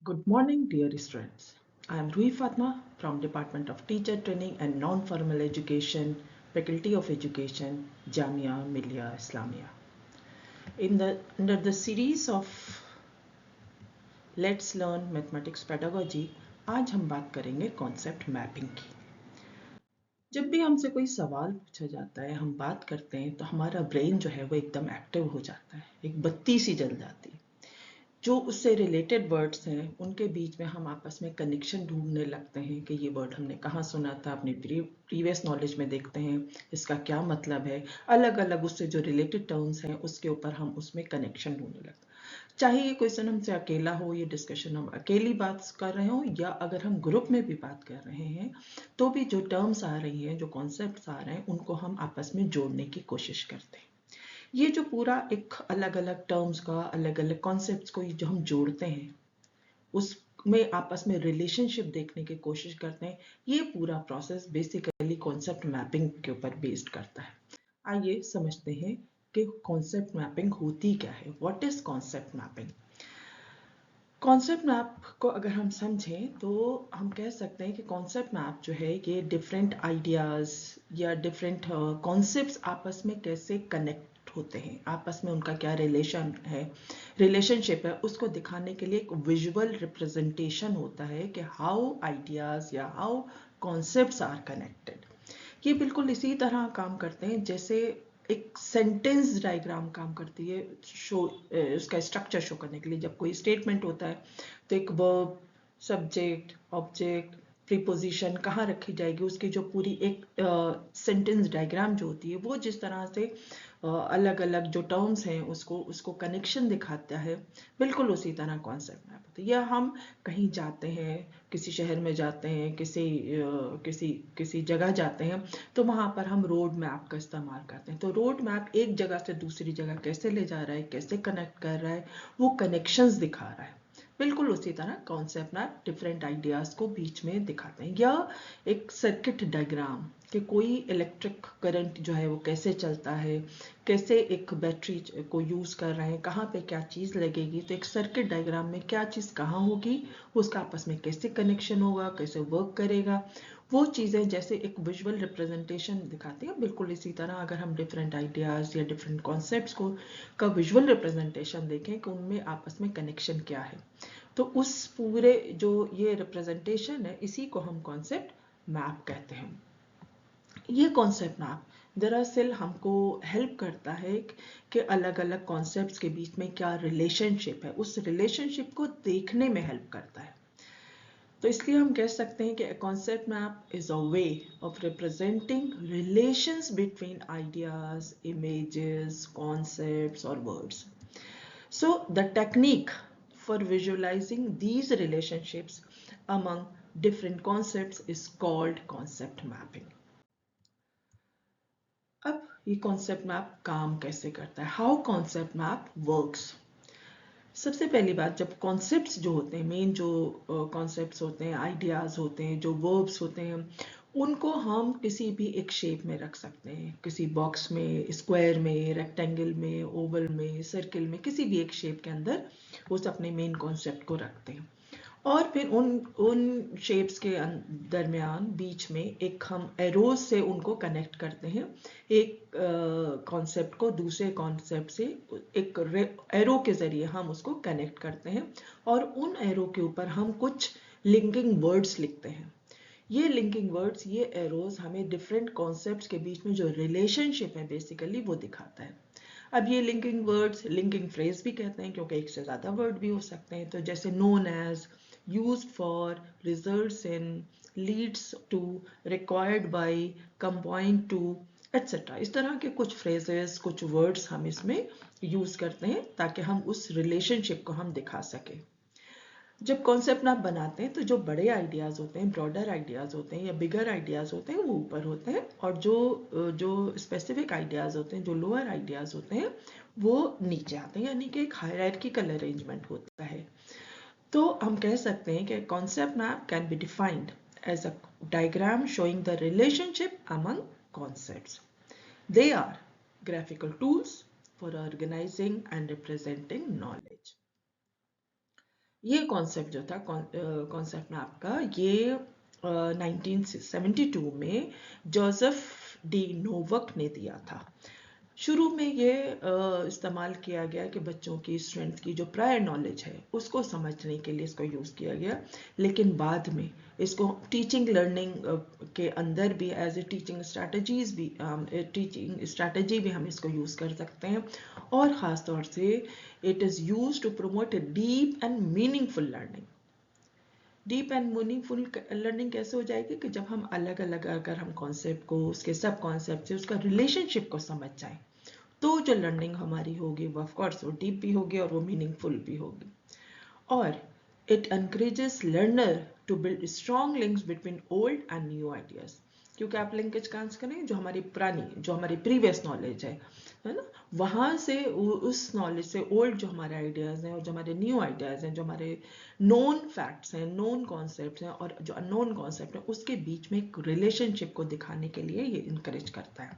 Good morning, dear students. I am Rui Fatma from Department of Teacher Training and Non-Formal Education, Faculty of Education, Jamia Millia Islamia. Under the series of Let's Learn Mathematics Pedagogy, आज हम बात करेंगे concept mapping की। जब भी हमसे कोई सवाल पूछा जाता है, हम बात करते हैं, तो हमारा ब्रेन जो है वो एकदम एक्टिव हो जाता है, एक बत्ती सी जल जाती है। जो उससे रिलेटेड वर्ड्स हैं उनके बीच में हम आपस में कनेक्शन ढूंढने लगते हैं कि ये वर्ड हमने कहाँ सुना था, अपनी प्रीवियस नॉलेज में देखते हैं इसका क्या मतलब है। अलग अलग उससे जो रिलेटेड टर्म्स हैं उसके ऊपर हम उसमें कनेक्शन ढूंढने लगते हैं। चाहे ये क्वेश्चन हमसे अकेला हो, ये डिस्कशन हम अकेली बात कर रहे हो, या अगर हम ग्रुप में भी बात कर रहे हैं तो भी जो टर्म्स आ रही हैं, जो कॉन्सेप्ट्स आ रहे हैं, उनको हम आपस में जोड़ने की कोशिश करते हैं। ये जो पूरा एक अलग अलग टर्म्स का, अलग अलग कॉन्सेप्ट्स को जो हम जोड़ते हैं, उसमें आपस में रिलेशनशिप देखने की कोशिश करते हैं, ये पूरा प्रोसेस बेसिकली कॉन्सेप्ट मैपिंग के ऊपर बेस्ड करता है। आइए समझते हैं कि कॉन्सेप्ट मैपिंग होती क्या है। What is concept mapping? Concept map को अगर हम समझें तो हम कह सकते हैं कि कॉन्सेप्ट मैप जो है ये डिफरेंट आइडियाज या डिफरेंट कॉन्सेप्ट्स आपस में कैसे कनेक्ट होते हैं, आपस में उनका क्या रिलेशनशिप है, उसको दिखाने के लिए एक विजुअल रिप्रेजेंटेशन होता है कि हाउ आइडियाज या हाउ कॉन्सेप्ट्स आर कनेक्टेड। ये बिल्कुल इसी तरह काम करते हैं जैसे एक सेंटेंस डायग्राम काम करती है, शो उसका स्ट्रक्चर शो करने के लिए। जब कोई स्टेटमेंट होता है तो एक वर्ब, सब्जेक्ट, ऑब्जेक्ट, प्रीपोजिशन कहाँ रखी जाएगी, उसकी जो पूरी एक सेंटेंस डायग्राम जो होती है वो जिस तरह से अलग अलग जो टर्म्स हैं उसको उसको कनेक्शन दिखाता है, बिल्कुल उसी तरह कॉन्सेप्ट मैप होता है। या हम कहीं जाते हैं, किसी शहर में जाते हैं, किसी जगह जाते हैं, तो वहाँ पर हम रोड मैप का इस्तेमाल करते हैं। तो रोड मैप एक जगह से दूसरी जगह कैसे ले जा रहा है, कैसे कनेक्ट कर रहा है, वो कनेक्शंस दिखा रहा है। बिल्कुल उसी तरह कॉन्सेप्ट मैप डिफरेंट आइडियाज को बीच में दिखाते हैं। या एक सर्किट डायग्राम कि कोई इलेक्ट्रिक करंट जो है वो कैसे चलता है, कैसे एक बैटरी को यूज कर रहे हैं, कहाँ पे क्या चीज लगेगी, तो एक सर्किट डायग्राम में क्या चीज कहाँ होगी, उसका आपस में कैसे कनेक्शन होगा, कैसे वर्क करेगा, वो चीज़ें जैसे एक विजुअल रिप्रेजेंटेशन दिखाती है। बिल्कुल इसी तरह अगर हम डिफरेंट आइडियाज़ या डिफरेंट कॉन्सेप्ट्स को का विजुअल रिप्रेजेंटेशन देखें कि उनमें आपस में कनेक्शन क्या है, तो उस पूरे जो ये रिप्रेजेंटेशन है इसी को हम कॉन्सेप्ट मैप कहते हैं। ये कॉन्सेप्ट मैप दरअसल हमको हेल्प करता है कि अलग अलग कॉन्सेप्ट्स के बीच में क्या रिलेशनशिप है, उस रिलेशनशिप को देखने में हेल्प करता है। तो इसलिए हम कह सकते हैं कि concept map is a way of representing relations between ideas, images, concepts और words. So the technique for visualizing these relationships among different concepts is called concept mapping. अब ये concept map काम कैसे करता है? How concept map works? सबसे पहली बात, जब कॉन्सेप्ट्स जो होते हैं, मेन जो कॉन्सेप्ट्स होते हैं, आइडियाज होते हैं, जो वर्ब्स होते हैं, उनको हम किसी भी एक शेप में रख सकते हैं, किसी बॉक्स में, स्क्वायर में, रेक्टेंगल में, ओवल में, सर्किल में, किसी भी एक शेप के अंदर उस अपने मेन कॉन्सेप्ट को रखते हैं। और फिर उन शेप्स के दरमियान बीच में एक हम एरोज से उनको कनेक्ट करते हैं, एक कॉन्सेप्ट को दूसरे कॉन्सेप्ट से एक एरो के जरिए हम उसको कनेक्ट करते हैं, और उन एरो के ऊपर हम कुछ लिंकिंग वर्ड्स लिखते हैं। ये लिंकिंग वर्ड्स, ये एरोज हमें डिफरेंट कॉन्सेप्ट्स के बीच में जो रिलेशनशिप है बेसिकली वो दिखाता है। अब ये लिंकिंग वर्ड्स लिंकिंग फ्रेज भी कहते हैं, क्योंकि एक से ज़्यादा वर्ड भी हो सकते हैं। तो जैसे known as, used for, results in, leads to, required by, combined to, etcetera, इस तरह के कुछ फ्रेजेस, कुछ वर्ड्स हम इसमें यूज करते हैं ताकि हम उस रिलेशनशिप को हम दिखा सकें। जब कॉन्सेप्ट मैप बनाते हैं तो जो बड़े आइडियाज होते हैं, ब्रॉडर आइडियाज होते हैं या बिगर आइडियाज होते हैं, वो ऊपर होते हैं, और जो स्पेसिफिक आइडियाज होते हैं, जो लोअर आइडियाज होते हैं, वो नीचे आते हैं, यानी कि एक हायरार्किकल अरेंजमेंट होता है। तो हम कह सकते हैं कि concept map can be defined as a diagram showing the relationship among concepts. They are graphical tools for organizing and representing knowledge. ये कॉन्सेप्ट जो था कॉन्सेप्ट मैप का, ये 1972 में जोसेफ डी नोवक ने दिया था। शुरू में ये इस्तेमाल किया गया कि बच्चों की स्ट्रेंथ की जो प्रायर नॉलेज है उसको समझने के लिए इसको यूज़ किया गया, लेकिन बाद में इसको टीचिंग लर्निंग के अंदर भी एज ए टीचिंग स्ट्रैटेजी भी हम इसको यूज़ कर सकते हैं। और ख़ास तौर से it is use to promote deep and meaningful learning. Deep and meaningful learning कैसे हो जाएगी कि जब हम अलग अलग अगर हम कॉन्सेप्ट को उसके सब कॉन्सेप्ट से उसका रिलेशनशिप को समझ जाएं, तो जो लर्निंग हमारी होगी वो ऑफकोर्स वो डीप भी होगी और वो मीनिंगफुल भी होगी। और it encourages learner to build strong links between old and new ideas. क्योंकि आप लिंकेज कहाँ से करें, जो हमारी पुरानी जो हमारी प्रीवियस नॉलेज है ना, वहाँ से उस नॉलेज से ओल्ड जो हमारे आइडियाज़ हैं और जो हमारे न्यू आइडियाज़ हैं, जो हमारे नोन फैक्ट्स हैं, नोन कॉन्सेप्ट्स हैं और जो अननोन कॉन्सेप्ट हैं, उसके बीच में एक रिलेशनशिप को दिखाने के लिए ये इंकरेज करता है।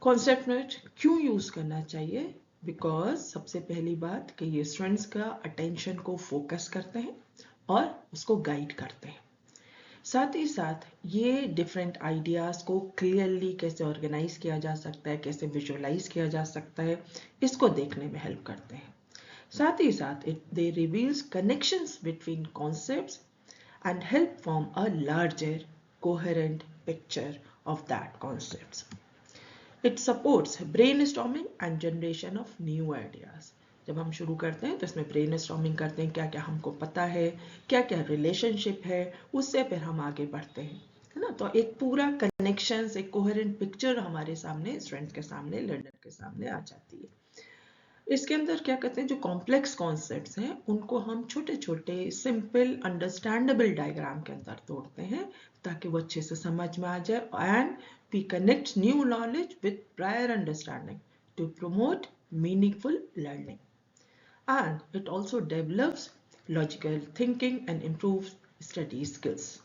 कॉन्सेप्ट मैच क्यों यूज़ करना चाहिए? बिकॉज सबसे पहली बात कि ये स्टूडेंट्स का अटेंशन को फोकस करते हैं और उसको गाइड करते हैं। साथ ही साथ ये डिफरेंट आइडियाज़ को क्लियरली कैसे ऑर्गेनाइज किया जा सकता है, कैसे विजुअलाइज किया जा सकता है, इसको देखने में हेल्प करते हैं। साथ ही साथ they reveals connections between concepts and help form a larger coherent picture of that concepts. It supports brainstorming and generation of new ideas. जब हम शुरू करते हैं तो इसमें ब्रेनस्टॉर्मिंग करते हैं, क्या क्या हमको पता है, क्या क्या रिलेशनशिप है, उससे फिर हम आगे बढ़ते हैं, है ना। तो एक पूरा कनेक्शन, एक कोहेरेंट पिक्चर हमारे सामने, स्टूडेंट के सामने, लर्नर के सामने आ जाती है। इसके अंदर क्या कहते हैं, जो कॉम्प्लेक्स कॉन्सेप्ट्स हैं उनको हम छोटे छोटे सिंपल अंडरस्टैंडेबल डायग्राम के अंदर तोड़ते हैं ताकि वो अच्छे से समझ में आ जाए। And we connect new knowledge with prior understanding to promote meaningful learning. And it also develops logical thinking and improves study skills.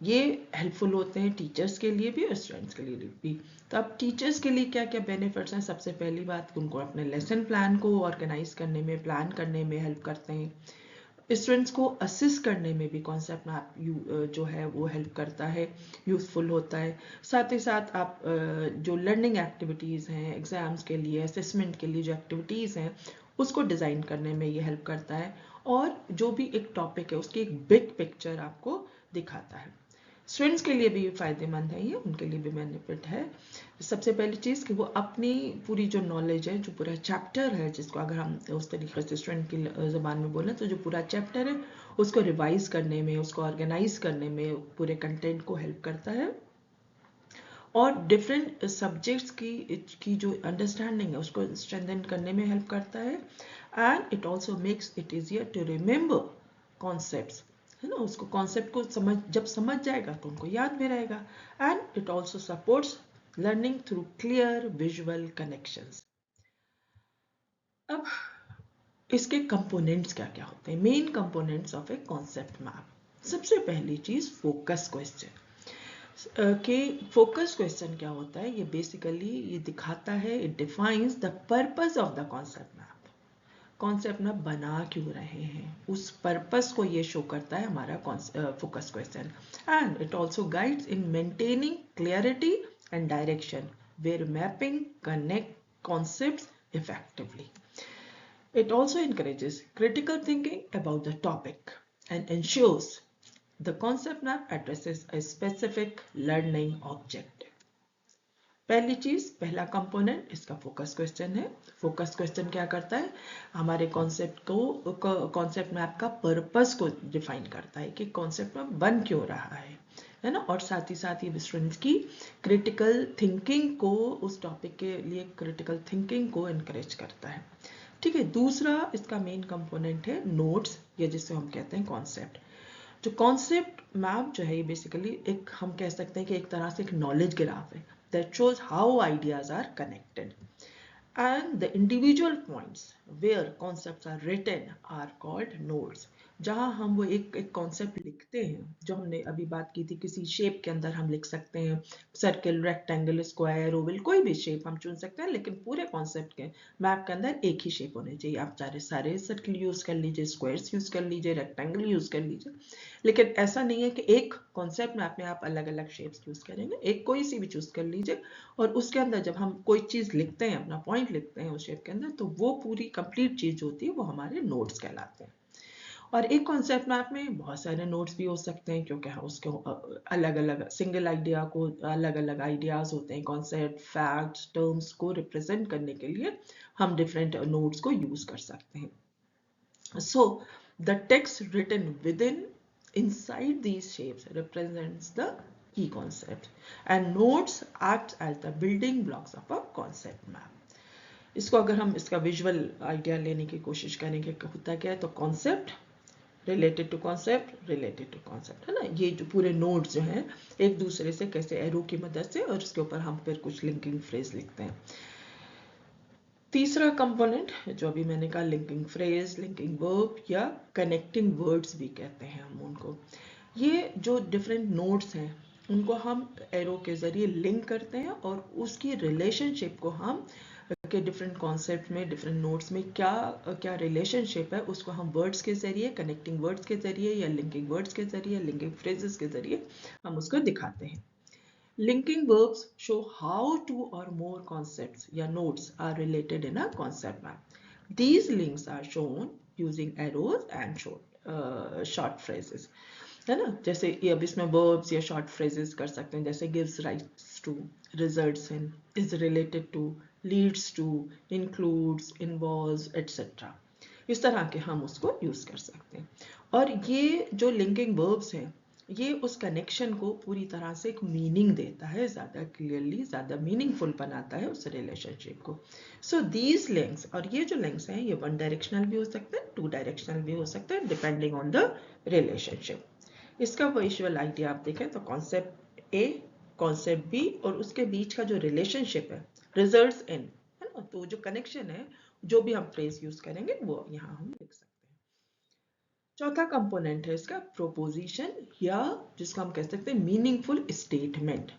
ये हेल्पफुल होते हैं टीचर्स के लिए भी और स्टूडेंट्स के लिए भी। तो अब टीचर्स के लिए क्या क्या बेनिफिट्स हैं? सबसे पहली बात, उनको अपने लेसन प्लान को ऑर्गेनाइज करने में, प्लान करने में हेल्प करते हैं। स्टूडेंट्स को असिस्ट करने में भी कॉन्सेप्ट मैप जो है वो हेल्प करता है, यूजफुल होता है। साथ ही साथ आप जो लर्निंग एक्टिविटीज़ हैं एग्जाम्स के लिए, असेसमेंट के लिए जो एक्टिविटीज़ हैं उसको डिज़ाइन करने में ये हेल्प करता है। और जो भी एक टॉपिक है उसकी एक बिग पिक्चर आपको दिखाता है। स्टूडेंट्स के लिए भी फ़ायदेमंद है, ये उनके लिए भी बेनिफिट है। सबसे पहली चीज़ कि वो अपनी पूरी जो नॉलेज है, जो पूरा चैप्टर है, जिसको अगर हम उस तरीके से स्टूडेंट की ज़बान में बोलें तो जो पूरा चैप्टर है उसको रिवाइज करने में, उसको ऑर्गेनाइज करने में, पूरे कंटेंट को हेल्प करता है। और डिफरेंट सब्जेक्ट्स की जो अंडरस्टैंडिंग है उसको स्ट्रेंथन करने में हेल्प करता है। And it also makes it easier to remember concepts, है ना। उसको कॉन्सेप्ट को जब समझ जाएगा तो उनको याद भी रहेगा। And it also supports learning through clear visual connections. अब इसके कंपोनेंट्स क्या क्या होते हैं, main components of a concept map. सबसे पहली चीज फोकस क्वेश्चन। कि फोकस क्वेश्चन क्या होता है, ये बेसिकली ये दिखाता है, it defines the purpose of the concept map. Concept map बना क्यों रहे हैं, उस पर्पस को ये शो करता है हमारा focus question. And it also guides in maintaining clarity and direction where mapping connect concepts effectively. It also encourages critical thinking about the topic and ensures the concept map addresses a specific learning objective. पहली चीज, पहला component इसका focus question है। Focus question क्या करता है, हमारे concept map का पर्पस को डिफाइन करता है कि कॉन्सेप्ट मैप बन क्यों रहा है ना। और साथ ही साथ ये स्टूडेंट्स की क्रिटिकल थिंकिंग को, उस टॉपिक के लिए क्रिटिकल थिंकिंग को इनकरेज करता है। ठीक है। दूसरा इसका मेन कंपोनेंट है नोट्स, या जिससे हम कहते हैं कॉन्सेप्ट। जो कॉन्सेप्ट मैप जो है ये बेसिकली एक, हम कह सकते हैं कि एक तरह से एक नॉलेज ग्राफ है that shows how ideas are connected, and the individual points where concepts are written are called nodes. जहाँ हम वो एक कॉन्सेप्ट लिखते हैं, जो हमने अभी बात की थी, किसी शेप के अंदर हम लिख सकते हैं, सर्कल, रेक्टेंगल, स्क्वायर, ओवल, कोई भी शेप हम चुन सकते हैं, लेकिन पूरे कॉन्सेप्ट के मैप के अंदर एक ही शेप होने चाहिए। आप चाहे सारे सर्कल यूज कर लीजिए, स्क्वायर्स यूज कर लीजिए, रेक्टेंगल यूज कर लीजिए, लेकिन ऐसा नहीं है कि एक कॉन्सेप्ट मैप में आप अलग अलग शेप्स यूज करेंगे। एक कोई सी भी चूज कर लीजिए, और उसके अंदर जब हम कोई चीज लिखते हैं, अपना पॉइंट लिखते हैं उस शेप के अंदर, तो वो पूरी कंप्लीट चीज होती है, वो हमारे नोट्स कहलाते हैं। और एक कॉन्सेप्ट मैप में बहुत सारे नोट्स भी हो सकते हैं, क्योंकि हाँ, उसके अलग अलग सिंगल आइडिया को अलग अलग आइडियाज होते हैं, कॉन्सेप्ट, फैक्ट्स, टर्म्स को रिप्रेजेंट करने के लिए हम डिफरेंट नोट्स को यूज कर सकते हैं। So the text written within inside these shapes represents the key concept, and notes act as the building blocks of a concept map. इसको अगर हम इसका विजुअल आइडिया लेने की कोशिश करेंगे, होता क्या है, तो concept related to concept, related to concept, है ना। ये जो पूरे नोड्स जो हैं एक दूसरे से कैसे एरो की मदद से, और उसके ऊपर हम फिर कुछ लिंकिंग फ्रेज लिखते हैं। तीसरा कंपोनेंट जो अभी मैंने कहा, लिंकिंग फ्रेज, लिंकिंग वर्ब, या कनेक्टिंग वर्ड्स भी कहते हैं हम उनको। ये जो डिफरेंट नोड्स हैं उनको हम एरो के जरिए लिंक करते हैं, और उसकी रिलेशनशिप को हम के डिफरेंट कॉन्सेप्ट में, डिफरेंट नोड्स में क्या क्या रिलेशनशिप है, उसको हम वर्ड्स के जरिए, कनेक्टिंग वर्ड्स के जरिए, या लिंकिंग वर्ड्स के जरिए, लिंकिंग फ्रेजेस के जरिए हम उसको दिखाते हैं। Linking verbs show how two or more concepts या nodes are related in a concept map. These links are shown using arrows and short phrases. है ना, जैसे ये अब इसमें verbs या short phrases कर सकते हैं, जैसे gives rise to, results in, is related to, leads to, includes, involves, etc. इस तरह के हम उसको यूज कर सकते हैं। और ये जो लिंकिंग वर्ब्स हैं, ये उस कनेक्शन को पूरी तरह से एक मीनिंग देता है, ज्यादा क्लियरली, ज्यादा मीनिंगफुल बनाता है उस रिलेशनशिप को। सो दीज लिंक्स, और ये जो लिंक्स हैं, ये वन डायरेक्शनल भी हो सकते हैं, टू डायरेक्शनल भी हो सकते हैं, डिपेंडिंग ऑन द रिलेशनशिप। इसका विजुअल आइडिया आप देखें तो कॉन्सेप्ट ए, कॉन्सेप्ट बी, और उसके बीच का जो रिलेशनशिप है, रिजल्ट्स इन, है ना, तो जो कनेक्शन है, जो भी हम फ्रेज यूज करेंगे वो यहाँ हम लिख सकते हैं। चौथा कंपोनेंट है इसका प्रोपोजिशन, या जिसको हम कह सकते हैं मीनिंगफुल स्टेटमेंट।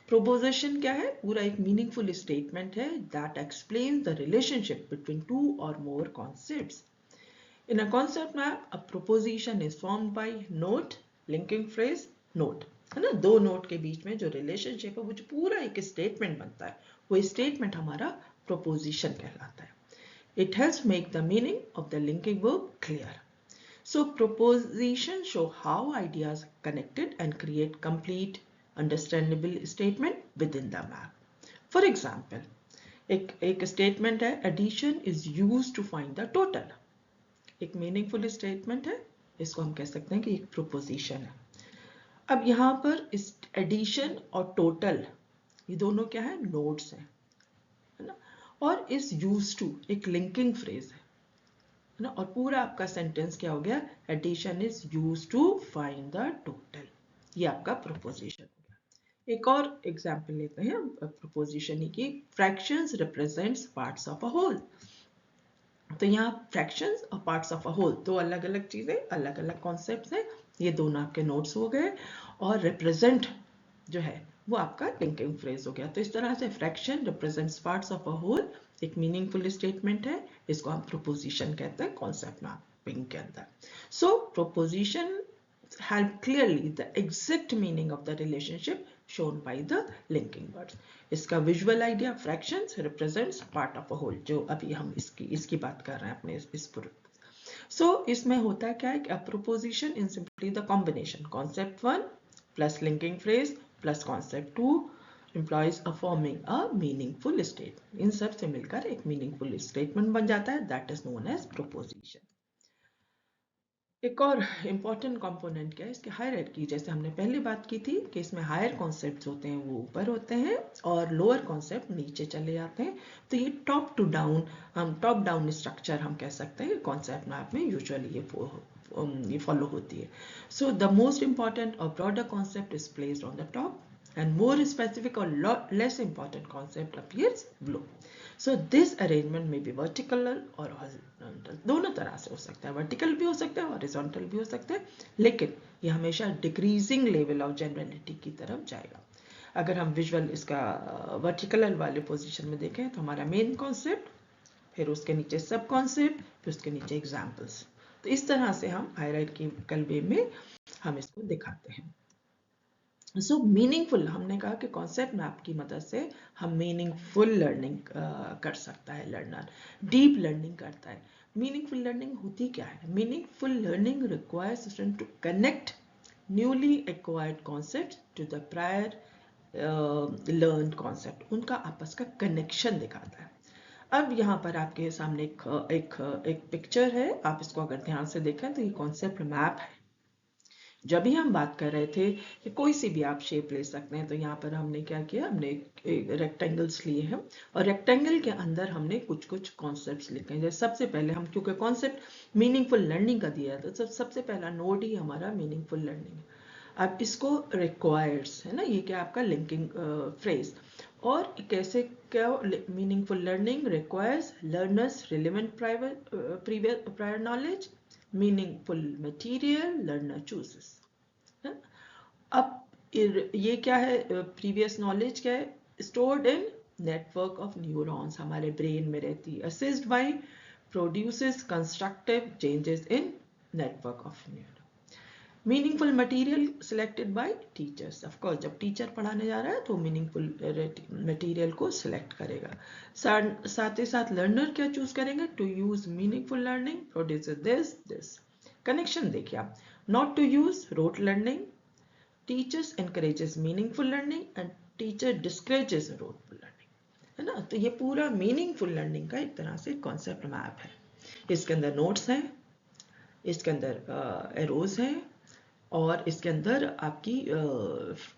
प्रोपोजिशन क्या है? पूरा एक मीनिंगफुल स्टेटमेंट है that explains the relationship between two और मोर concepts. In a concept map, a proposition is formed by note, linking phrase, note, है ना। दो नोट के बीच में जो रिलेशनशिप है, वो जो पूरा एक स्टेटमेंट बनता है, वो स्टेटमेंट हमारा प्रोपोजिशन कहलाता है। It helps make the meaning of the linking verb clear. So propositions show how ideas connected and create complete, understandable statement within the map. For example, एक स्टेटमेंट है, addition is used to find the total. एक meaningful statement है, इसको हम कह सकते हैं कि एक प्रोपोजिशन है। अब यहाँ पर इस एडिशन और टोटल, ये दोनों क्या है? नोड्स हैं, है ना। और इस यूज टू एक लिंकिंग फ्रेज है ना। और पूरा आपका सेंटेंस क्या हो गया? Addition is use to find the total. ये आपका प्रोपोजिशन हो गया। एक और एग्जाम्पल लेते हैं प्रोपोजिशन की। Fractions represents parts of a whole. तो यहाँ फ्रैक्शंस और पार्ट्स ऑफ अ होल, दो अलग अलग चीजें, अलग अलग कॉन्सेप्ट्स हैं। ये दोनों आपके नोट्स हो गए, और रिप्रेजेंट जो है वो आपका लिंकिंग फ्रेज हो गया। तो इस तरह से fraction represents parts of a whole एक मीनिंगफुल स्टेटमेंट है, इसको हम प्रोपोजिशन कहते हैं कॉन्सेप्ट मैपिंग के अंदर। सो proposition help clearly the exact meaning of the relationship shown by the linking words. इसका visual idea, fractions represents part of a whole, जो अभी हम इसकी बात कर रहे हैं अपने इस So इसमें होता है क्या है कि a proposition is simply the combination concept 1 plus linking phrase plus concept 2 implies a forming a meaningful statement. इन सब से मिलकर एक meaningful statement बन जाता है, that is known as proposition. एक और इम्पॉर्टेंट कंपोनेंट क्या है? इसकी हायरार्की। जैसे हमने पहले बात की थी कि इसमें हायर कॉन्सेप्ट्स होते हैं वो ऊपर होते हैं, और लोअर कॉन्सेप्ट नीचे चले जाते हैं। तो ये टॉप टू डाउन, हम टॉप डाउन स्ट्रक्चर हम कह सकते हैं कॉन्सेप्ट मैप में यूजुअली ये फॉलो होती है। सो द मोस्ट इंपॉर्टेंट और broader concept is placed on the top, and more specific or less important concept appears below. So this arrangement may be vertical or horizontal, दोनों तरह से हो सकता है, वर्टिकल भी हो सकता है, हॉरिजॉन्टल भी हो सकता है, लेकिन ये हमेशा डिक्रीजिंग लेवल ऑफ जनरलिटी की तरफ जाएगा. अगर हम विजुअल इसका वर्टिकल वाले पोजीशन में देखें तो हमारा मेन कॉन्सेप्ट, फिर उसके नीचे सब कॉन्सेप्ट, फिर उसके नीचे एग्जाम्पल्स. तो इस तरह से हम हायरार्किकल वे में हम इसको दिखाते हैं. सो मीनिंगफुल, हमने कहा कि कॉन्सेप्ट मैप की मदद से हम मीनिंगफुल लर्निंग कर सकता है लर्नर, डीप लर्निंग करता है. मीनिंगफुल लर्निंग होती क्या है? Meaningful learning requires student to connect newly acquired concept to the prior learn concept. उनका आपस का कनेक्शन दिखाता है. अब यहाँ पर आपके सामने एक पिक्चर है, आप इसको अगर ध्यान से देखें तो ये कॉन्सेप्ट मैप है. जब भी हम बात कर रहे थे कि कोई सी भी आप शेप ले सकते हैं, तो यहाँ पर हमने क्या किया, हमने रेक्टेंगल्स लिए हैं और रेक्टेंगल के अंदर हमने कुछ कुछ कॉन्सेप्ट्स लिखे हैं. जैसे सबसे पहले हम, क्योंकि कॉन्सेप्ट मीनिंगफुल लर्निंग का दिया है, तो सबसे पहला नोड ही हमारा मीनिंगफुल लर्निंग है. अब इसको रिक्वायर्स है ना, ये क्या आपका लिंकिंग फ्रेज. और कैसे क्या, meaningful learning requires learners relevant prior knowledge, meaningful material learner chooses. अब ये क्या है, प्रीवियस नॉलेज क्या है, stored in network of neurons, हमारे ब्रेन में रहती है, assist by produces constructive changes in network of neuron. Meaningful material selected by teachers. Of course जब टीचर पढ़ाने जा रहा है तो मीनिंगफुल मटेरियल को सिलेक्ट करेगा. साथ ही साथ लर्नर क्या चूज करेंगे, to use meaningful learning produces this. Connection देखिए आप, not to use rote learning, teachers encourages meaningful learning and teacher discourages rote learning, है ना. तो ये पूरा मीनिंगफुल लर्निंग का एक तरह से कॉन्सेप्ट मैप है. इसके अंदर नोट्स हैं, इसके अंदर एरोज हैं और इसके अंदर आपकी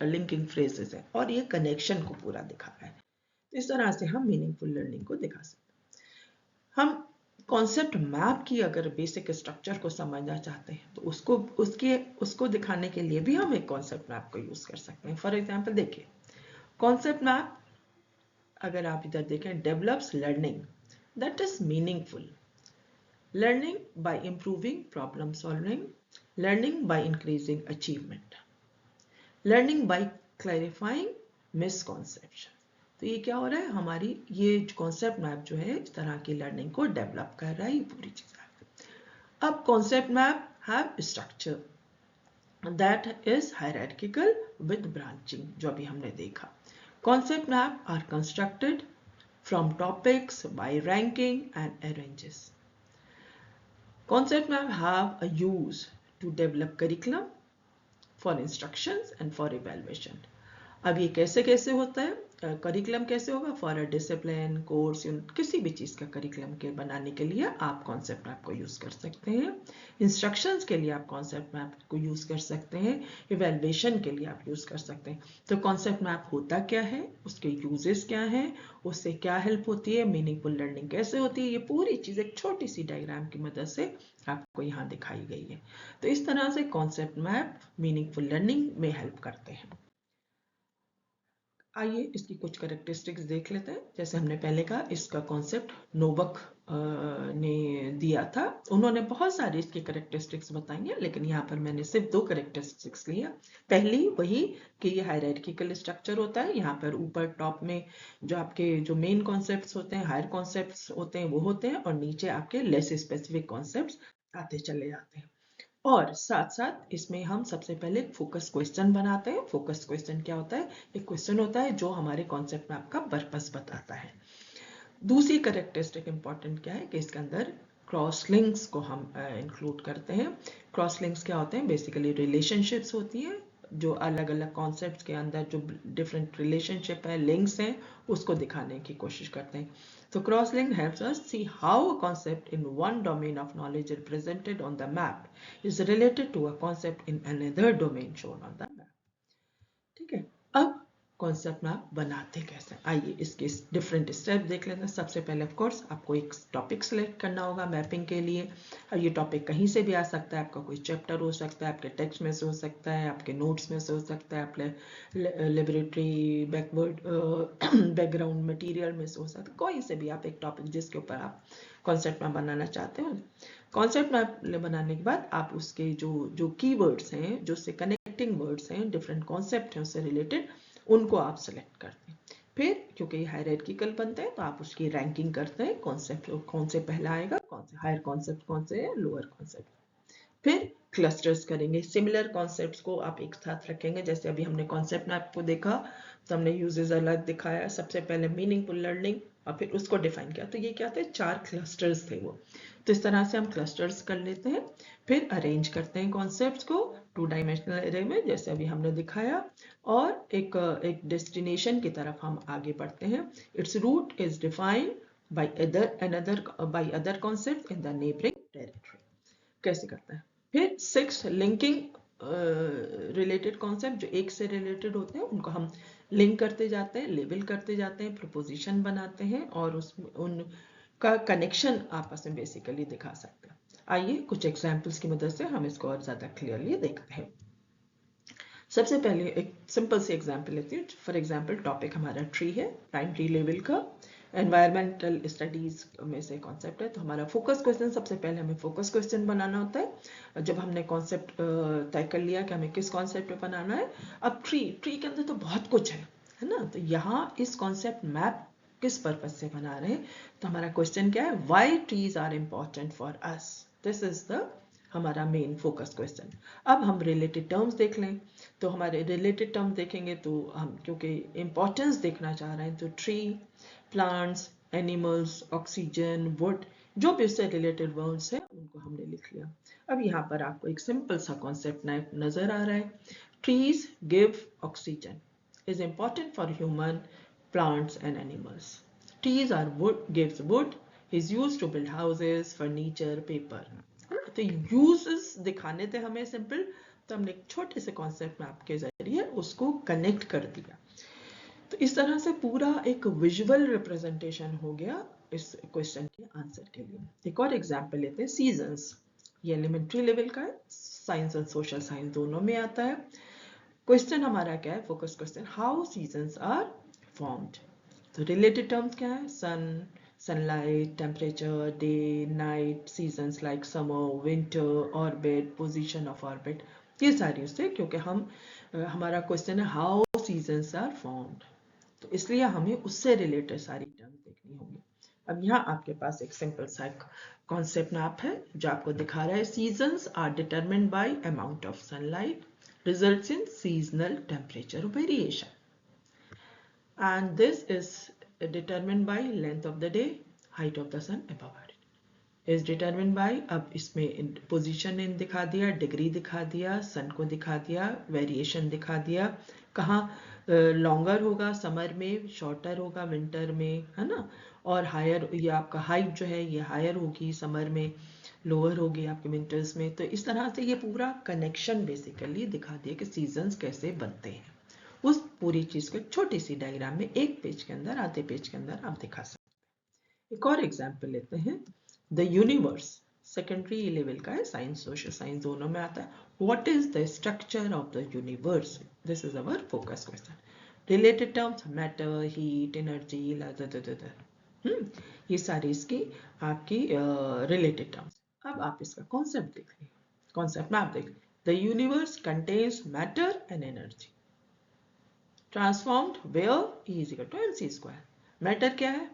लिंकिंग फ्रेजेस है और ये कनेक्शन को पूरा दिखा रहा है. इस तरह से हम मीनिंगफुल लर्निंग को दिखा सकते हैं. हम कॉन्सेप्ट मैप की अगर बेसिक स्ट्रक्चर को समझना चाहते हैं तो उसको दिखाने के लिए भी हम एक कॉन्सेप्ट मैप को यूज कर सकते हैं. फॉर एग्जांपल देखिए, कॉन्सेप्ट मैप अगर आप इधर देखें, develops learning that is meaningful, learning by improving problem solving, learning by increasing achievement, learning by clarifying misconception. तो ये क्या हो रहा है, हमारी ये कॉन्सेप्ट मैप जो है इस तरह की लर्निंग को डेवलप कर रहा है, ये पूरी चीज. अब concept map have structure that is hierarchical with branching, जो अभी हमने देखा. Concept map are constructed from topics by ranking and arranges. Concept map have a use to develop curriculum for instructions and for evaluation. अब ये कैसे कैसे होता है, करिकुलम कैसे होगा, for a discipline course unit, किसी भी चीज़ का करिकुलम के बनाने के लिए आप कॉन्सेप्ट मैप को यूज़ कर सकते हैं. इंस्ट्रक्शंस के लिए आप कॉन्सेप्ट मैप को यूज़ कर सकते हैं. इवेल्युएशन के लिए आप यूज़ कर सकते हैं. तो कॉन्सेप्ट मैप होता क्या है, उसके यूजेस क्या हैं, उससे क्या हेल्प होती है, मीनिंगफुल लर्निंग कैसे होती है, ये पूरी चीज़ एक छोटी सी डायग्राम की मदद से आपको यहाँ दिखाई गई है. तो इस तरह से कॉन्सेप्ट मैप मीनिंगफुल लर्निंग में हेल्प करते हैं. आइए इसकी कुछ कैरेक्टरिस्टिक्स देख लेते हैं. जैसे हमने पहले कहा, इसका कॉन्सेप्ट नोबक ने दिया था. उन्होंने बहुत सारे इसके कैरेक्टरिस्टिक्स बताई हैं, लेकिन यहाँ पर मैंने सिर्फ 2 कैरेक्टरिस्टिक्स लिया. पहली वही कि ये हायरार्किकल स्ट्रक्चर होता है. यहाँ पर ऊपर टॉप में जो आपके जो मेन कॉन्सेप्ट्स होते हैं, हायर कॉन्सेप्ट्स होते हैं, वो होते हैं और नीचे आपके लेस स्पेसिफिक कॉन्सेप्ट्स आते चले जाते हैं. और साथ साथ इसमें हम सबसे पहले फोकस क्वेश्चन बनाते हैं. फोकस क्वेश्चन क्या होता है, एक क्वेश्चन होता है जो हमारे कॉन्सेप्ट मैप का पर्पस बताता है. दूसरी कैरेक्टरिस्टिक इंपॉर्टेंट क्या है कि इसके अंदर क्रॉस लिंक्स को हम इंक्लूड करते हैं. क्रॉस लिंक्स क्या होते हैं, बेसिकली रिलेशनशिप्स होती हैं, जो अलग अलग कॉन्सेप्ट्स के अंदर जो डिफरेंट रिलेशनशिप है, लिंक्स हैं, उसको दिखाने की कोशिश करते हैं. So cross-link helps us see how a concept in one domain of knowledge represented on the map is related to a concept in another domain shown on the map. ठीक है. अब कॉन्सेप्ट मैप बनाते कैसे। आइए इसके different step देख लेते हैं। सबसे पहले ऑफ कोर्स आपको एक टॉपिक सेलेक्ट करना होगा मैपिंग के लिए। और ये टॉपिक कहीं से भी आ सकता है, आपका कोई चैप्टर हो सकता है, आपके टेक्स्ट में से हो सकता है, आपके नोट्स में से हो सकता है, आपके लेबोरेटरी बैकग्राउंड मटेरियल में से हो सकता है, कोई से भी आप एक टॉपिक जिसके ऊपर आप कॉन्सेप्ट मैप बनाना चाहते हो। कॉन्सेप्ट मैप बनाने के बाद आप उसके जो कीवर्ड्स हैं, जो से कनेक्टिंग वर्ड्स हैं, डिफरेंट कॉन्सेप्ट हैं उससे रिलेटेड, उनको आप सेलेक्ट करते हैं। फिर क्योंकि हायरार्किकल बनते हैं तो आप उसकी रैंकिंग करते हैं, कॉन्सेप्ट कौन से पहला आएगा, कौन से हायर कॉन्सेप्ट कौन से है, लोअर कॉन्सेप्ट। फिर क्लस्टर्स करेंगे, सिमिलर कॉन्सेप्ट्स को आप एक साथ रखेंगे। जैसे अभी हमने कॉन्सेप्ट मैप को देखा तो हमने यूजेस अलग दिखाया, सबसे पहले मीनिंगफुल लर्निंग और फिर उसको डिफाइन किया। तो ये क्या थे, 4 क्लस्टर्स थे वो। तो इस तरह से हम क्लस्टर्स कर लेते हैं। फिर अरेंज करते हैं कॉन्सेप्ट्स को 2 डायमेंशनल एरे में, जैसे अभी हमने दिखाया, और एक डेस्टिनेशन की तरफ हम आगे बढ़ते हैं। It's root is defined by other concepts in the neighboring territory। कैसे करते हैं। फिर 6 लिंकिंग रिलेटेड कॉन्सेप्ट, जो एक से रिलेटेड होते हैं उनको हम लिंक करते जाते हैं, लेबल करते जाते हैं, प्रपोजिशन बनाते हैं और उसमें उनका कनेक्शन आपस में बेसिकली दिखा सकते हैं। आइए कुछ एग्जाम्पल्स की मदद से हम इसको और ज़्यादा क्लियरली देखते हैं। सबसे पहले एक सिंपल सी एग्जाम्पल लेती हूँ। फॉर एग्जाम्पल टॉपिक हमारा ट्री है, प्राइमरी लेवल का एनवायरमेंटल स्टडीज में से कॉन्सेप्ट है। तो हमारा फोकस क्वेश्चन, सबसे पहले हमें फोकस क्वेश्चन बनाना होता है। जब हमने कॉन्सेप्ट तय कर लिया कि हमें किस कॉन्सेप्ट पे बनाना है, अब ट्री के अंदर तो बहुत कुछ है ना। तो यहाँ इस कॉन्सेप्ट मैप किस पर्पज से बना रहे हैं, तो हमारा क्वेश्चन क्या है, why trees are important for us. This is the हमारा मेन फोकस क्वेश्चन। अब हम रिलेटेड टर्म्स देख लें। तो हमारे रिलेटेड टर्म देखेंगे तो हम क्योंकि इम्पोर्टेंस देखना चाह रहे हैं, तो tree, plants, animals, oxygen, would, जो भी उससे रिलेटेड वर्ड्स हैं उनको हमने लिख लिया। अब यहाँ पर आपको एक सिंपल सा कॉन्सेप्ट नजर आ रहा है। Trees give oxygen, is important for human, plants and animals. Trees are gives wood, is used to build houses, furniture, paper. तो यूजेस दिखाने थे हमें सिंपल, तो हमने एक छोटे से कॉन्सेप्ट मैप के जरिए उसको कनेक्ट कर दिया। तो इस तरह से पूरा एक विजुअल रिप्रेजेंटेशन हो गया इस क्वेश्चन के आंसर के लिए। एक और एग्जांपल लेते हैं, सीजन्स। ये एलिमेंट्री लेवल का है, साइंस और सोशल साइंस दोनों में आता है। क्वेश्चन हमारा क्या है, focus question, how seasons are formed. तो रिलेटेड टर्म्स क्या है, सन, sunlight, temperature, day, night, seasons like summer, winter, orbit, position of orbit, ये सारी उससे, क्योंकि हमारा क्वेश्चन है हाउ सीजन्स आर फॉर्म्ड, तो इसलिए हमें उससे रिलेटेड सारी टर्म देखनी होंगी। अब यहाँ आपके पास एक सिंपल सा कॉन्सेप्ट मैप है जो आपको दिखा रहा है, seasons are determined by amount of sunlight, results in seasonal temperature variation, and this is determined by length of the day, height of the sun above it, is determined by, अब इसमें position in दिखा दिया, degree दिखा दिया, सन को दिखा दिया, variation दिखा दिया, कहाँ लॉन्गर होगा समर में, शॉर्टर होगा विंटर में, है ना। और हायर, ये आपका हाइट जो है ये हायर होगी समर में, लोअर होगी आपके विंटर्स में। तो इस तरह से ये पूरा कनेक्शन बेसिकली दिखा दिया कि सीजन्स कैसे बनते हैं। उस पूरी चीज को एक छोटी सी डायग्राम में एक पेज के अंदर, आधे पेज के अंदर आप दिखा सकते हैं। एक और एग्जांपल लेते हैं, द यूनिवर्स, सेकेंडरी लेवल का है, साइंस सोशल साइंस दोनों में आता है। What is the structure of the universe, this is our focus question. Related terms, matter, heat, energy, ये सारी इसकी आपकी रिलेटेड टर्म्स। अब आप इसका कॉन्सेप्ट देख लीजिए, कॉन्सेप्ट मैप देख लीजिए। The universe contains matter and energy, transformed where E is equal to mc square. Matter क्या है,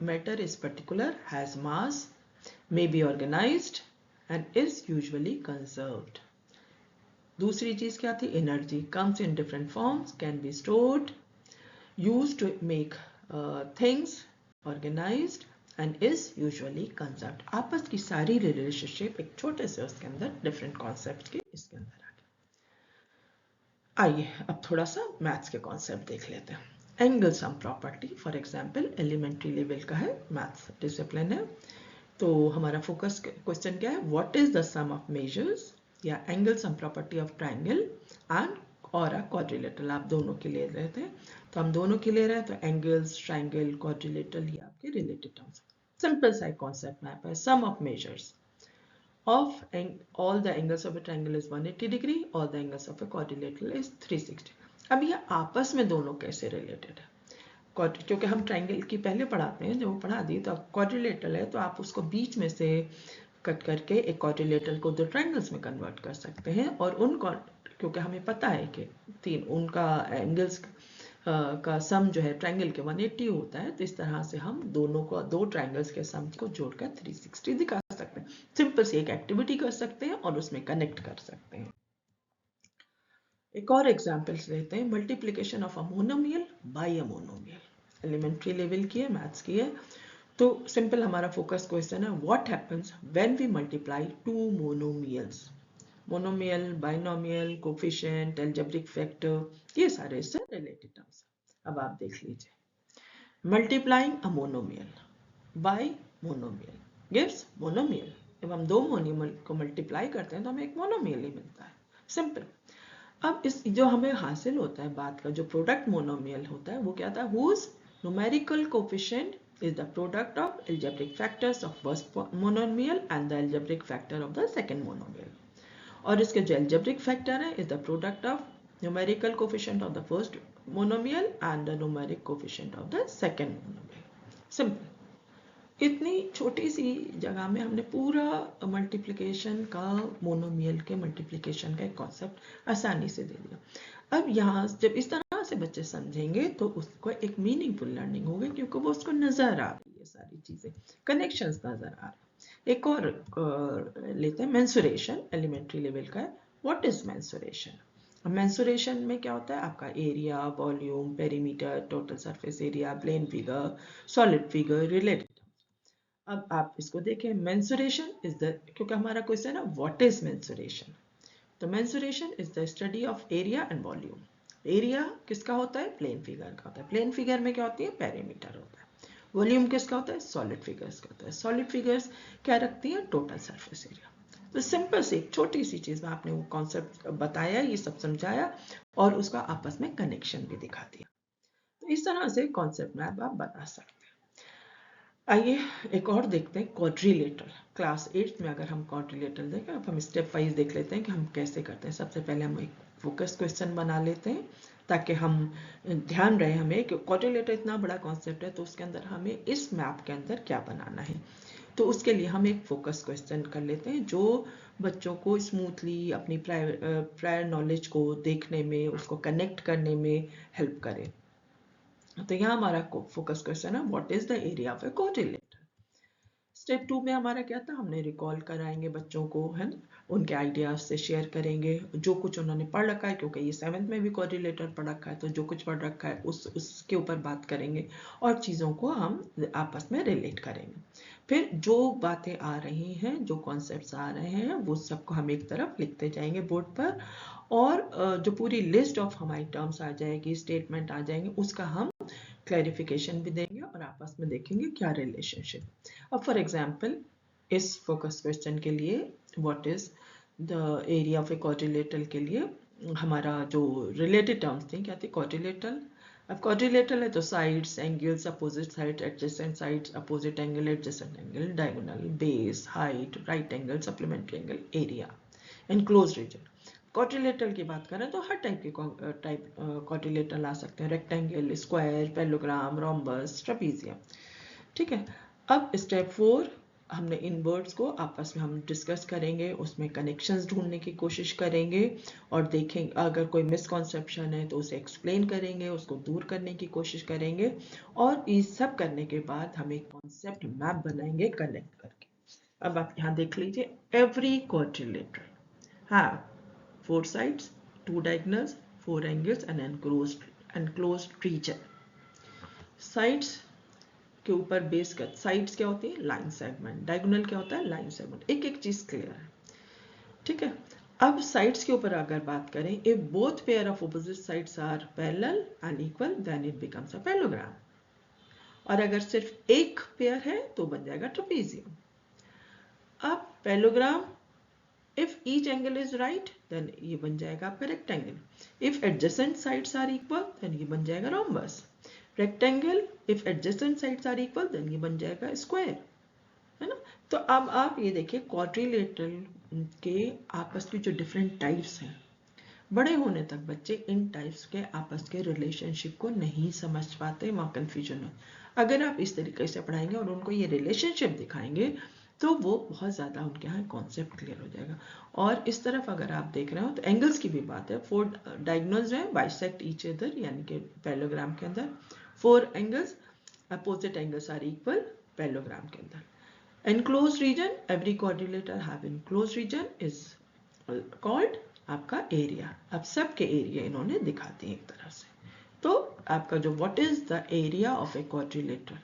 matter is particular, has mass, may be organized and is usually conserved. दूसरी चीज क्या थी, energy comes in different forms, can be stored, used to make things, organized and is usually conserved. आपस की सारी relationship एक छोटे से उसके अंदर डिफरेंट कॉन्सेप्ट की इसके अंदर। आइए अब थोड़ा सा मैथ्स के कॉन्सेप्ट देख लेते हैं। Angle sum property, for example elementary level का है, मैथ्स डिसिप्लिन है। तो हमारा फोकस क्वेश्चन क्या है, what is the sum of measures या angle sum property of triangle and और क्वाड्रिलेटरल आप दोनों के ले रहे थे, तो हम दोनों के ले रहे हैं, तो एंगल्स, ट्राइंगल, क्वाड्रिलेटरल ये आपके रिलेटेड टर्म्स। सिंपल सा कॉन्सेप्ट मैप है, sum of measures of all the angles of a triangle is 180 degree, all the angles of a quadrilateral is 360। अब ये आपस में दोनों कैसे रिलेटेड है, क्योंकि हम ट्राइंगल की पहले पढ़ाते हैं, जब वो पढ़ा दी तो क्वाड्रिलेटरल है तो आप उसको बीच में से कट करके एक क्वाड्रिलेटरल को दो ट्राइंगल्स में कन्वर्ट कर सकते हैं, और उन क्योंकि हमें पता है कि तीन उनका एंगल्स का सम जो है ट्राइंगल के 180 होता है, तो इस तरह से हम दोनों को दो ट्राइंगल्स के सम को जोड़कर 360 दिखा सकते हैं। सिंपल सी एक एक्टिविटी कर सकते हैं और उसमें कनेक्ट कर सकते हैं। एक और एग्जांपल्स लेते हैं, multiplication of a monomial by a monomial. Elementary level की है, मैथ्स की है, तो सिंपल हमारा फोकस क्वेश्चन है, what happens when we multiply two monomials. Monomial, binomial, coefficient, algebraic factor, ये सारे इससे रिलेटेड टर्म्स। अब आप देख लीजिए, multiplying a monomial by monomial gives monomial. जब हम दो मोनोमियल को मल्टीप्लाई करते हैं तो हमें एक मोनोमियल ही मिलता है, सिंपल। अब इस जो हमें हासिल होता है बात का, जो प्रोडक्ट मोनोमियल होता है वो क्या था, whose numerical coefficient is the product of algebraic factors of first monomial and the algebraic factor of the second monomial। और इसके जो algebraic factor है is the product of numerical coefficient of the first monomial and the numeric coefficient of the second monomial। Simple, इतनी छोटी सी जगह में हमने पूरा मल्टीप्लिकेशन का, मोनोमियल के मल्टीप्लिकेशन का एक कॉन्सेप्ट आसानी से दे दिया। अब यहाँ जब इस तरह से बच्चे समझेंगे तो उसको एक मीनिंगफुल लर्निंग होगी, क्योंकि वो उसको नजर आ रही है, सारी चीजें कनेक्शंस नजर आ रहे हैं। एक और लेते हैं, मेंसुरेशन एलिमेंट्री लेवल का है। What is mensuration? मेंसुरेशन में क्या होता है, आपका area, volume, perimeter, total surface area, plane figure, solid figure, related. अब आप इसको देखें, मेंसुरेशन इज द, क्योंकि हमारा क्वेश्चन है व्हाट इज मेंसुरेशन, तो mensuration is the study of area and volume. Area किसका होता है, प्लेन फिगर का होता है। प्लेन फिगर में क्या होती है, पेरीमीटर होता है। वॉल्यूम किसका होता है, सॉलिड फिगर्स का होता है। सॉलिड फिगर्स क्या रखती है, टोटल सरफेस एरिया। तो सिंपल से एक छोटी सी चीज में आपने वो कॉन्सेप्ट बताया, ये सब समझाया और उसका आपस में कनेक्शन भी दिखा दिया। तो इस तरह से कॉन्सेप्ट मैप आप बता सकते हैं। आइए एक और देखते हैं, क्वाड्रिलेटरल। क्लास 8 में अगर हम क्वाड्रिलेटरल देखें, अब हम स्टेप वाइज देख लेते हैं कि हम कैसे करते हैं। सबसे पहले हम एक फोकस क्वेश्चन बना लेते हैं ताकि हम ध्यान रहे हमें कि क्वाड्रिलेटरल इतना बड़ा कॉन्सेप्ट है, तो उसके अंदर हमें इस मैप के अंदर क्या बनाना है। तो उसके लिए हम एक फोकस क्वेश्चन कर लेते हैं जो बच्चों को स्मूथली अपनी प्रायर नॉलेज को देखने में, उसको कनेक्ट करने में हेल्प करे। तो यहाँ हमारा फोकस क्वेश्चन है, what is the area of a quadrilateral. Step 2 में हमारा क्या था, हमने रिकॉल कराएंगे बच्चों को, है ना, उनके आइडियाज से शेयर करेंगे जो कुछ उन्होंने पढ़ रखा है, क्योंकि ये 7th में भी क्वाड्रिलेटरल पढ़ रखा है, तो जो कुछ पढ़ रखा है उसके ऊपर बात करेंगे और चीज़ों को हम आपस में रिलेट करेंगे। फिर जो बातें आ रही हैं, जो कॉन्सेप्ट्स आ रहे हैं, वो सबको हम एक तरफ लिखते जाएंगे बोर्ड पर, और जो पूरी लिस्ट ऑफ हमारी टर्म्स आ जाएगी, स्टेटमेंट आ जाएंगे, उसका हम क्लैरिफिकेशन भी देंगे और आपस में देखेंगे क्या रिलेशनशिप। अब फॉर एग्जांपल इस फोकस क्वेश्चन के लिए, what is the area of a quadrilateral के लिए हमारा जो रिलेटेड टर्म्स थे क्या थे, क्वाड्रिलेटरल। अब क्वाड्रिलेटरल है तो sides, angles, opposite side, adjacent sides, opposite angle, adjacent angle, diagonal, base, height, right angle, supplementary angle, area, enclosed region. Quadrilateral की बात करें तो हर टाइप के क्वाड्रिलेटरल आ सकते हैं, rectangle, square, parallelogram, rhombus, trapezium. ठीक है। अब स्टेप 4 हमने इन वर्ड्स को आपस में हम डिस्कस करेंगे, उसमें कनेक्शंस ढूंढने की कोशिश करेंगे और देखेंगे अगर कोई मिसकॉन्सेप्शन है तो उसे एक्सप्लेन करेंगे, उसको दूर करने की कोशिश करेंगे, और ये सब करने के बाद हम एक कॉन्सेप्ट मैप बनाएंगे कनेक्ट करके। अब आप यहाँ देख लीजिए, every quadrilateral have 4 sides, 2 diagonals, 4 angles and enclosed region। Sides के ऊपर बेस कर, साइड्स क्या होती है, लाइन सेगमेंट, डायगोनल क्या होता है, लाइन सेगमेंट। एक एक चीज क्लियर है, ठीक है। अब साइड्स के ऊपर अगर बात करें, if both pair of opposite sides are parallel and equal then it becomes a parallelogram, और अगर सिर्फ एक पेयर है तो बन जाएगा ट्रेपीजियम। अब parallelogram if each angle is right then ये बन जाएगा आपका rectangle. If adjacent sides are equal then ये बन जाएगा rhombus. Rectangle if adjacent sides are equal then ये बन जाएगा स्क्वायर, है ना. तो अब आप ये देखिए क्वाड्रिलेटरल के आपस की जो डिफरेंट टाइप्स हैं, बड़े होने तक बच्चे इन टाइप्स के आपस के रिलेशनशिप को नहीं समझ पाते, वहाँ कन्फ्यूजन है. अगर आप इस तरीके से पढ़ाएंगे और उनको ये रिलेशनशिप दिखाएंगे तो वो बहुत ज़्यादा उनके यहाँ कॉन्सेप्ट क्लियर हो जाएगा. और इस तरफ अगर आप देख रहे हो तो एंगल्स की भी बात है. 4 डायगोनल्स हैं बाइसेक्ट ईच अदर, यानी कि पैरेललोग्राम के अंदर 4 angles, opposite angles are equal parallelogram के अंदर. enclosed region, every quadrilateral have enclosed region is called आपका एरिया. अब सबके एरिया इन्होंने दिखा दिए एक तरह से. तो आपका जो what is the area of a quadrilateral,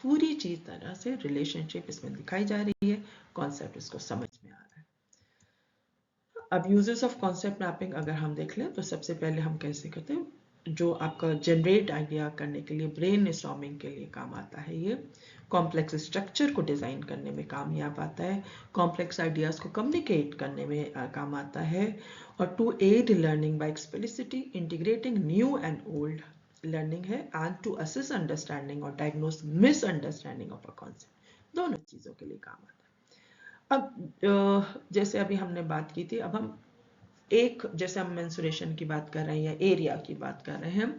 पूरी चीज तरह से रिलेशनशिप इसमें दिखाई जा रही है, कॉन्सेप्ट इसको समझ में आ रहा है. अब यूजेस ऑफ कॉन्सेप्ट मैपिंग अगर हम देख लें तो सबसे पहले हम कैसे करते हैं, जो आपका जनरेट आइडिया करने के लिए, ब्रेन स्टॉर्मिंग के लिए काम आता है. ये कॉम्प्लेक्स स्ट्रक्चर को डिज़ाइन करने में कामयाब आता है, कॉम्प्लेक्स आइडियाज़ को कम्युनिकेट करने में काम आता है, और to aid learning by explicitly integrating new and old learning है, एंड टू असिस्ट अंडरस्टैंडिंग और diagnose misunderstanding of a concept. दोनों चीज़ों के लिए काम आता है. अब जैसे अभी हमने बात की थी, अब हम एक, जैसे हम मेंसुरेशन की बात कर रहे हैं या एरिया की बात कर रहे हैं,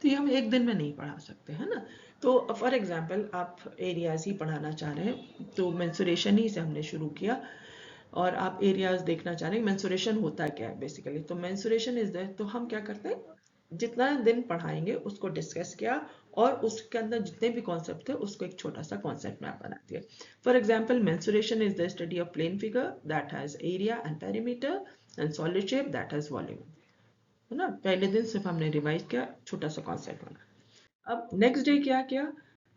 तो ये हम एक दिन में नहीं पढ़ा सकते, है ना. तो फॉर एग्जांपल आप एरियाज ही पढ़ाना चाह रहे हैं, तो मेंसुरेशन ही से हमने शुरू किया, और आप एरियाज देखना चाह रहे हैं. मेंसुरेशन होता क्या है बेसिकली, तो मेंसुरेशन इज दैट, तो हम क्या करते हैं, जितना दिन पढ़ाएंगे उसको डिस्कस किया, और उसके अंदर जितने भी कॉन्सेप्ट थे उसको एक छोटा सा कॉन्सेप्ट मैप बना दिया. For example mensuration is the study of plane figure that has area and perimeter and solid shape that has volume, है ना. पहले दिन सिर्फ हमने रिवाइज किया, छोटा सा कॉन्सेप्ट बना. अब नेक्स्ट डे क्या किया,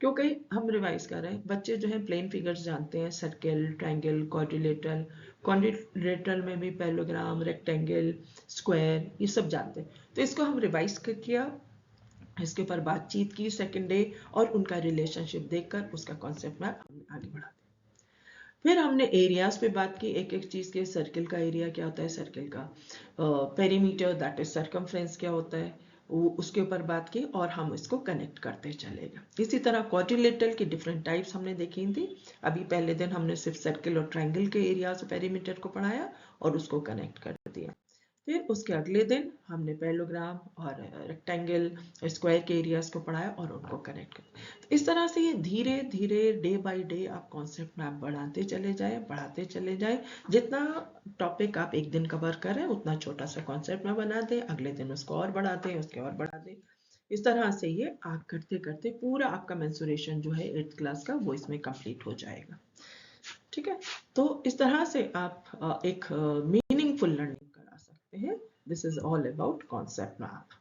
क्योंकि हम रिवाइज कर रहे हैं, बच्चे जो है प्लेन फिगर्स जानते हैं, सर्कल, ट्रायंगल, क्वाड्रिलेटरल, क्वाड्रिलेटरल में भी पैरेललोग्राम, रेक्टेंगल, स्क्वायर, ये सब जानते हैं. तो इसको हम रिवाइज किया, इसके ऊपर बातचीत की सेकेंड डे, और उनका रिलेशनशिप देखकर उसका कॉन्सेप्ट मैप हमने आगे बढ़ा दिया. फिर हमने एरियाज पे बात की, एक एक चीज के. सर्कल का एरिया क्या होता है, सर्कल का पेरीमीटर दैट इज सर्कमफ्रेंस क्या होता है, वो उसके ऊपर बात की, और हम इसको कनेक्ट करते चलेगा. इसी तरह क्वाड्रिलेटरल की डिफरेंट टाइप्स हमने देखी थी. अभी पहले दिन हमने सिर्फ सर्कल और ट्रायंगल के एरियाज और पेरीमीटर को पढ़ाया और उसको कनेक्ट कर दिया. फिर उसके अगले दिन हमने पैरेललोग्राम और रेक्टेंगल और स्क्वायर के एरियाज को पढ़ाया और उनको कनेक्ट कर. तो इस तरह से ये धीरे धीरे डे बाय डे आप कॉन्सेप्ट मैप बढ़ाते चले जाए, बढ़ाते चले जाए. जितना टॉपिक आप एक दिन कवर कर रहे हैं उतना छोटा सा कॉन्सेप्ट मैप बना दें, अगले दिन उसको और बढ़ा दें, उसके और बढ़ा दें. इस तरह से ये आप करते करते पूरा आपका मेंसुरेशन जो है 8th क्लास का वो इसमें कंप्लीट हो जाएगा. ठीक है. तो इस तरह से आप एक मीनिंगफुल लर्निंग करा सकते हैं. This is all about concept map.